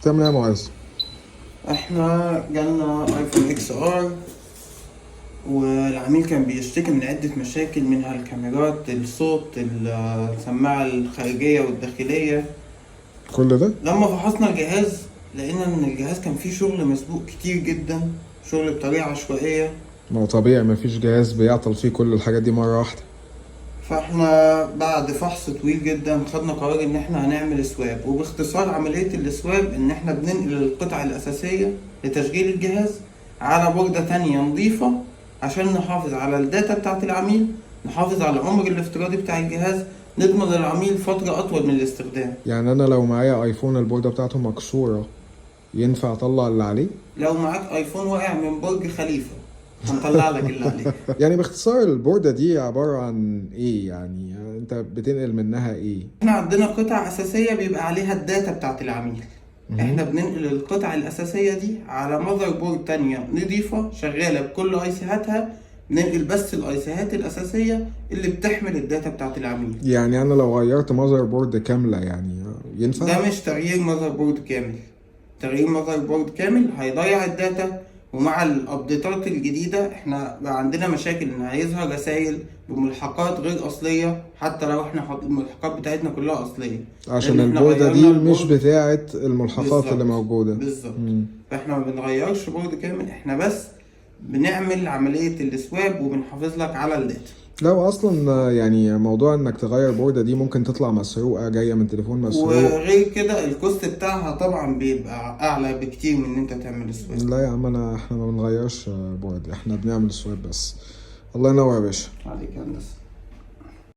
بتعمل ايه يا معز؟ احنا جالنا ايفون اكس ار، والعميل كان بيشتكي من عدة مشاكل، منها الكاميرات، الصوت، السماعة الخارجية والداخلية. كل ده؟ لما فحصنا الجهاز لقينا ان الجهاز كان فيه شغل مسبوق كتير جدا، شغل بطريقة عشوائية. ما هو طبيعي، مفيش جهاز بيعطل فيه كل الحاجات دي مرة واحدة. فاحنا بعد فحص طويل جدا خدنا قرار ان احنا هنعمل سواب، وباختصار عملية السواب ان احنا بننقل القطع الاساسية لتشغيل الجهاز على بوردة تانية نظيفة عشان نحافظ على الداتا بتاعت العميل، نحافظ على العمر الافتراضي بتاع الجهاز، نضمن للعميل فترة اطول من الاستخدام. يعني انا لو معايا ايفون البوردة بتاعته مكسورة ينفع اطلع اللي عليه؟ لو معاك ايفون واقع من برج خليفة هنطلع لك اللي عليه. يعني باختصار البوردة دي عبارة عن ايه؟ يعني انت بتنقل منها ايه؟ احنا عندنا قطع اساسية بيبقى عليها الداتا بتاعت العميل. احنا بننقل القطع الاساسية دي على مذر بورد تانية نضيفة شغالة بكل ايسيهاتها، بننقل بس الايسيهات الاساسية اللي بتحمل الداتا بتاعت العميل. يعني انا لو غيرت ماذر بورد كاملة يعني ينفع؟ ده مش تغيير مذر بورد كامل. تغيير مذر بورد كامل هيضيع الداتا، ومع الابديتات الجديدة احنا بقى عندنا مشاكل ان هيظهر رسائل بملحقات غير اصلية، حتى لو احنا الملحقات بتاعتنا كلها اصلية، عشان لان احنا البوردة غيرنا دي مش البورد. بتاعة الملحقات اللي موجودة. بالظبط. فاحنا ما بنغيرش بورد كامل، احنا بس بنعمل عملية السواب وبنحافظ لك على الداتا. لو اصلا يعني موضوع انك تغير بوردة دي ممكن تطلع مسروقة جاية من تليفون مسروق. وغير كده الكوست بتاعها طبعا بيبقى اعلى بكتير من ان انت تعمل سواب. لا يا عم، احنا ما بنغيرش بورد، احنا بنعمل سواب بس. الله ينور يا باشا. عليك يا هندسة.